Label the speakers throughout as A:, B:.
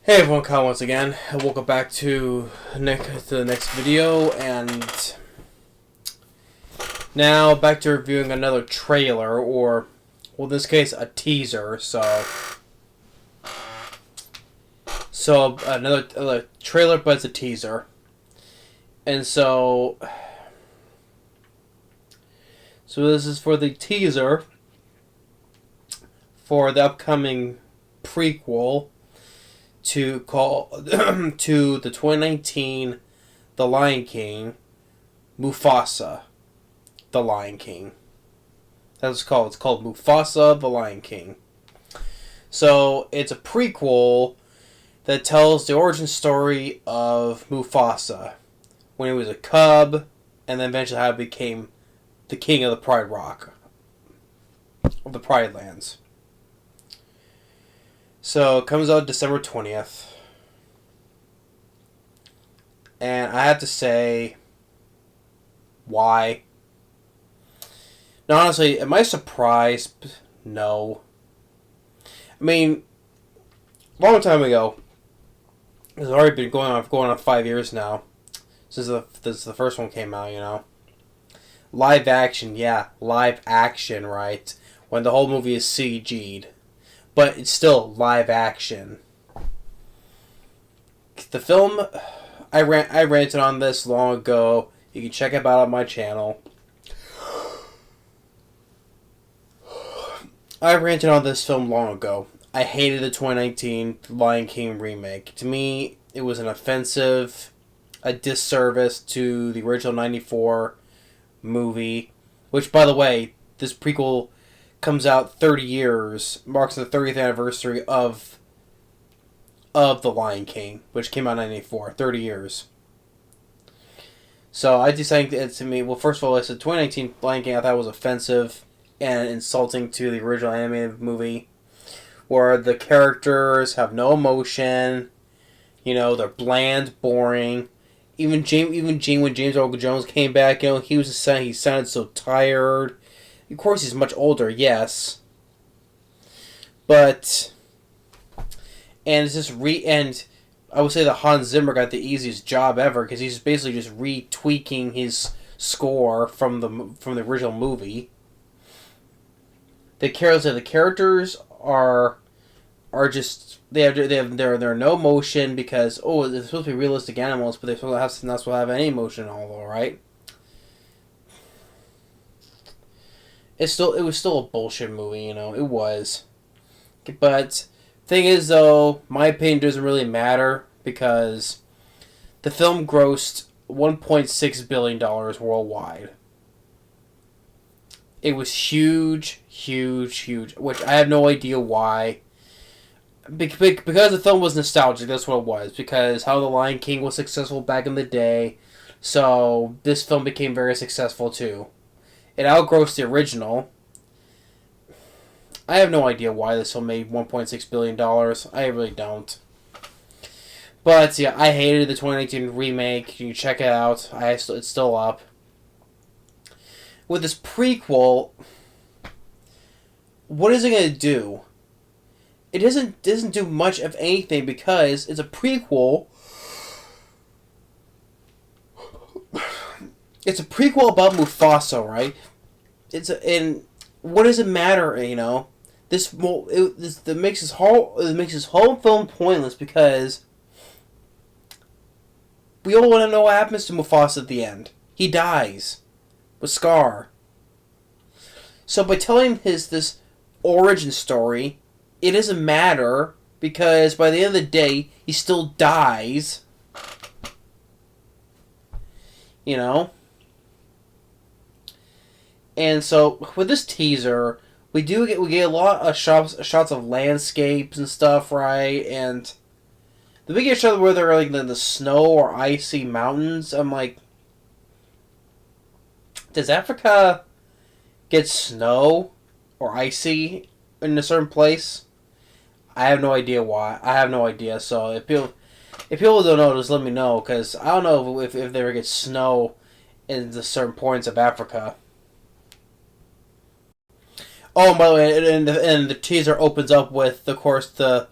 A: Hey everyone, Kyle once again. Welcome back to the next video, and now back to reviewing another trailer, or, well, in this case, a teaser. So another trailer, but it's a teaser, and so this is for the teaser for the upcoming prequel to to the 2019 The Lion King, Mufasa, The Lion King. That's what it's called. It's called Mufasa, The Lion King. So it's a prequel that tells the origin story of Mufasa when he was a cub, and then eventually how he became the king of the Pride Rock, of the Pride Lands. So it comes out December 20th. And I have to say, why? Now, honestly, am I surprised? No. I mean, a long time ago, it's already been going on 5 years now since the first one came out, you know. Live action, yeah, live action, right? When the whole movie is CG'd. But it's still live action. The film, I ranted on this long ago. You can check it out on my channel. I ranted on this film long ago. I hated the 2019 Lion King remake. To me, it was an offensive, a disservice to the original 94 movie. Which, by the way, this prequel comes out 30 years, marks the 30th anniversary of The Lion King, which came out in 94, 30 years. So I just think that, to me, well, first of all, I said 2019 Lion King I thought was offensive and insulting to the original animated movie, where the characters have no emotion, you know, they're bland, boring. Even when James Earl Jones came back, you know, he sounded so tired. Of course, he's much older, yes. But, and it's just and I would say that Hans Zimmer got the easiest job ever because he's basically just retweaking his score from the original movie. The characters are just they're no emotion because they're supposed to be realistic animals, but they're not supposed to have any emotion, although, right? It was still a bullshit movie, you know. It was. But thing is, though, my opinion doesn't really matter because the film grossed $1.6 billion worldwide. It was huge, which I have no idea why. Because the film was nostalgic, that's what it was. Because how The Lion King was successful back in the day, so this film became very successful too. It outgrossed the original. I have no idea why this film made $1.6 billion. I really don't. But, yeah, I hated the 2019 remake. You can check it out. It's still up. With this prequel, what is it going to do? It doesn't do much of anything because it's a prequel. It's a prequel about Mufasa, right? And what does it matter? You know, this makes this whole film pointless because we all want to know what happens to Mufasa at the end. He dies with Scar. So by telling this origin story, it doesn't matter because by the end of the day, he still dies. You know. And so with this teaser, we get a lot of shots of landscapes and stuff, right? And the biggest shot where they're like the snow or icy mountains. I'm like, does Africa get snow or icy in a certain place? I have no idea why. I have no idea. So if people don't know, just let me know because I don't know if they ever get snow in the certain points of Africa. Oh, and by the way, and the teaser opens up with, of course, the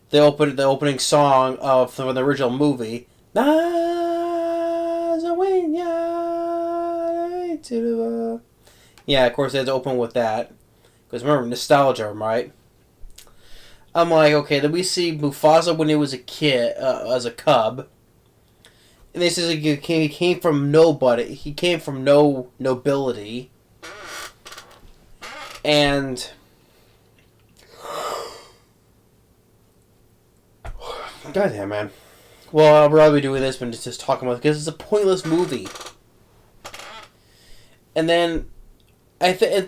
A: the opening song of the original movie. Yeah, of course they had to open with that. Because remember, nostalgia, right? I'm like, okay, then we see Mufasa when he was a kid, as a cub. And they says he came from nobody. He came from no nobility. And goddamn, man. Well, I'd rather be doing this than just talking about it because it's a pointless movie. And then it's a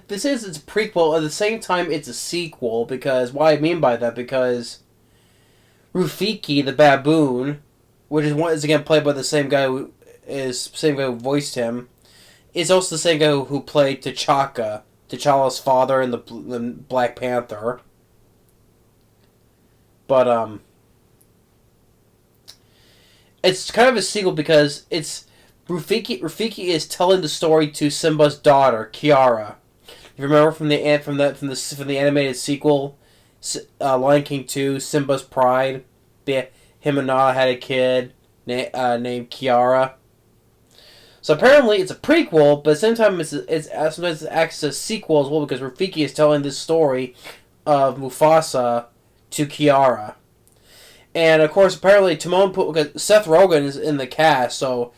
A: prequel. At the same time, it's a sequel because what I mean by that because Rafiki the baboon, which is again played by the same guy who voiced him, is also the same guy who played T'Challa's father in the Black Panther. But it's kind of a sequel because it's Rafiki is telling the story to Simba's daughter, Kiara. You remember from the animated sequel, Lion King 2, Simba's Pride. Him and Nala had a kid named Kiara. So apparently it's a prequel, but sometimes sometimes it acts as a sequel as well because Rafiki is telling this story of Mufasa to Kiara. And of course, apparently Timon and Pumbaa, Seth Rogen is in the cast, so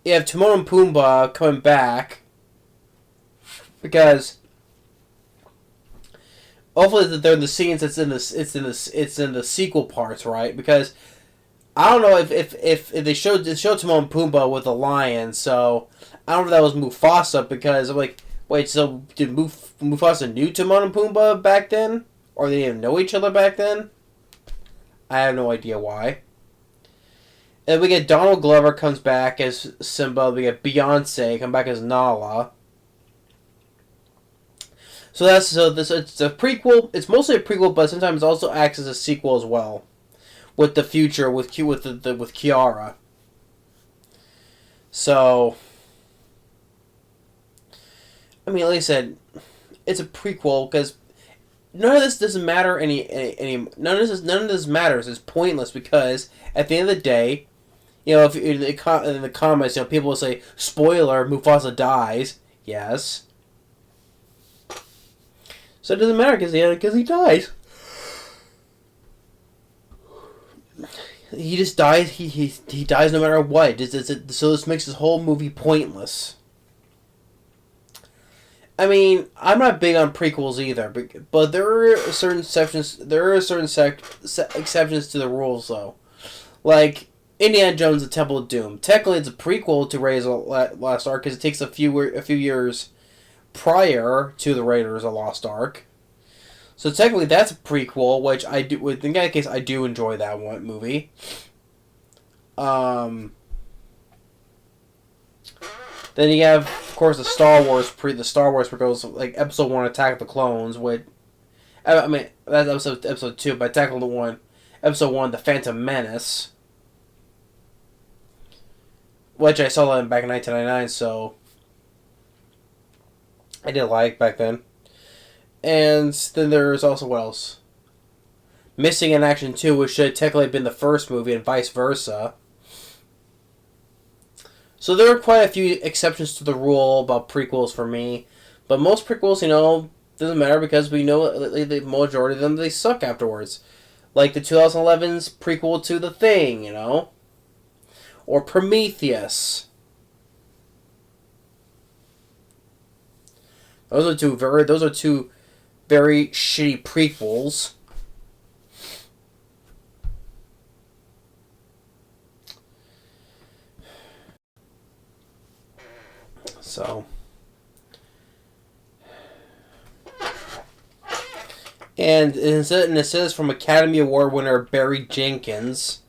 A: you have Timon and Pumbaa coming back because hopefully they're in the scenes it's in the sequel parts, right? Because I don't know if they showed Timon and Pumbaa with a lion, so I don't know if that was Mufasa because I'm like, wait, so did Mufasa knew Timon and Pumbaa back then, or they didn't know each other back then? I have no idea why. And we get Donald Glover comes back as Simba. We get Beyonce come back as Nala. So it's a prequel. It's mostly a prequel, but sometimes it also acts as a sequel as well, with the future with Kiara. So, I mean, like I said, it's a prequel because none of this doesn't matter none of this matters. It's pointless because at the end of the day, you know, if in the comments, you know, people will say, "Spoiler: Mufasa dies." Yes. So it doesn't matter because he dies. He just dies. He dies no matter what. So this makes this whole movie pointless. I mean, I'm not big on prequels either, but there are certain exceptions. There are certain exceptions to the rules, though. Like Indiana Jones: The Temple of Doom. Technically, it's a prequel to Raiders of the Lost Ark because it takes a few years prior to the Raiders of the Lost Ark. So technically, that's a prequel, which I do. In that case, I do enjoy that one movie. Then you have, of course, the Star Wars prequels, like Episode 1, Attack of the Clones, with... I mean, that's episode 2, but Attack of the One... Episode 1, The Phantom Menace. Which I saw that back in 1999, so... I did like back then. And then there's also, what else? Missing in Action 2, which should have technically been the first movie, and vice versa. So there are quite a few exceptions to the rule about prequels for me. But most prequels, you know, doesn't matter because we know the majority of them, they suck afterwards. Like the 2011's prequel to The Thing, you know? Or Prometheus. Those are two very shitty prequels. So, and it says from Academy Award winner Barry Jenkins.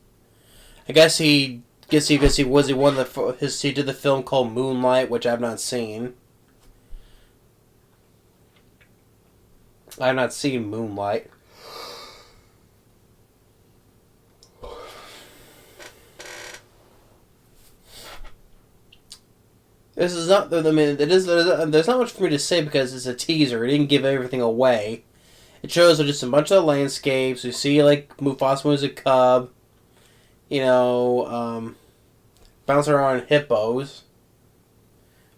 A: I guess he did the film called Moonlight, which I've not seen. I've not seen Moonlight. This is not. I mean, there's not much for me to say because it's a teaser. It didn't give everything away, It shows just a bunch of landscapes. You see like Mufasa was a cub, you know, bouncing around hippos,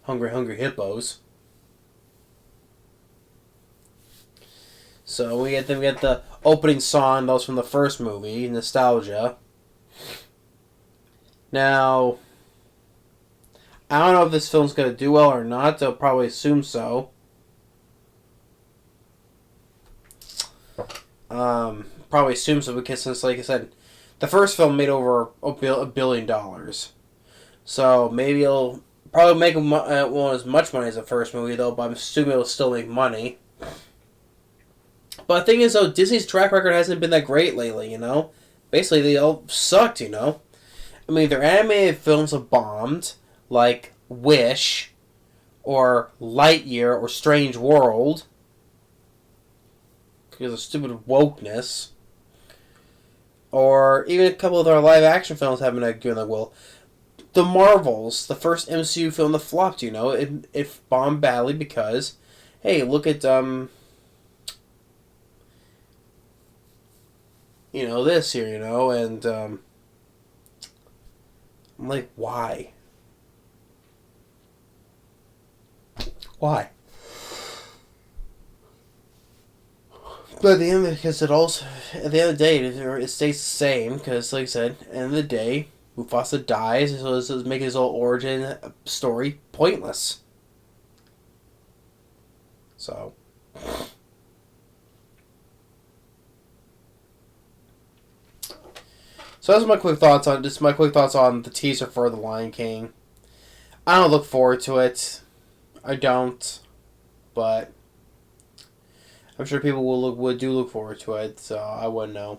A: hungry hippos. So we get the opening song that was from the first movie, Nostalgia. Now, I don't know if this film's gonna do well or not. They'll probably assume so. Probably assume so because, since, like I said, the first film made over $1 billion. So maybe it'll probably make won't as much money as the first movie, though, but I'm assuming it'll still make money. But the thing is, though, Disney's track record hasn't been that great lately, you know? Basically, they all sucked, you know? I mean, their animated films have bombed, like Wish, or Lightyear, or Strange World, because of stupid wokeness. Or even a couple of their live-action films haven't been doing that well. The Marvels, the first MCU film that flopped, you know? It bombed badly because, hey, look at, you know, this here, you know, and I'm like, why? Why? But at the end, because it also, at the end of the day, it stays the same, because, like I said, at the end of the day, Mufasa dies, so this is making his whole origin story pointless. So. So that's my quick thoughts on the teaser for The Lion King. I don't look forward to it. I don't, but I'm sure people would look forward to it. So I wouldn't know.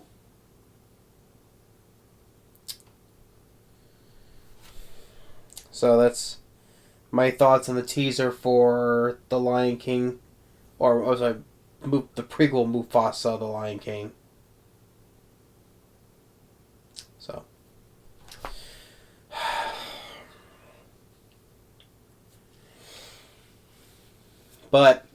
A: So that's my thoughts on the teaser for The Lion King, or was I the prequel Mufasa, The Lion King. So. But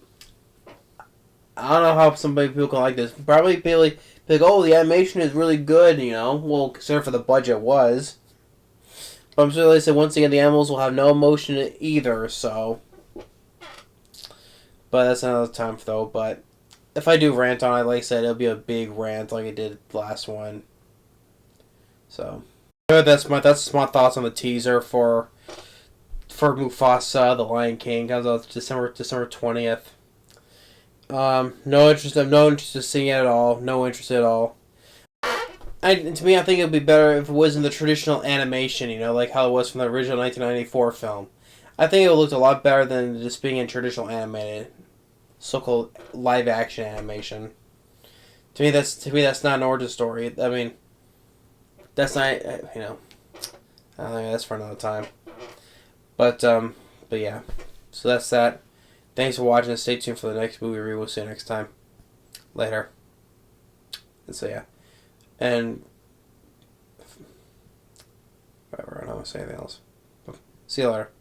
A: I don't know how some people can like this. Probably be like, oh, the animation is really good, you know. Well, considering for the budget was. But I'm sure they said once again the animals will have no emotion either, so. But that's another time though. But if I do rant on it, like I said, it'll be a big rant like I did last one. So. That's my thoughts on the teaser for Mufasa, The Lion King. Comes out December 20th. No interest. I have no interest in seeing it at all. No interest at all. To me, I think it would be better if it was in the traditional animation, you know, like how it was from the original 1994 film. I think it would look a lot better than just being in traditional animated, so-called live-action animation. To me, that's not an origin story. I mean, that's not, you know, I don't know, that's for another time. But yeah. So that's that. Thanks for watching. Stay tuned for the next movie review. We'll see you next time. Later. And so yeah. And whatever, I don't want to say anything else. See you later.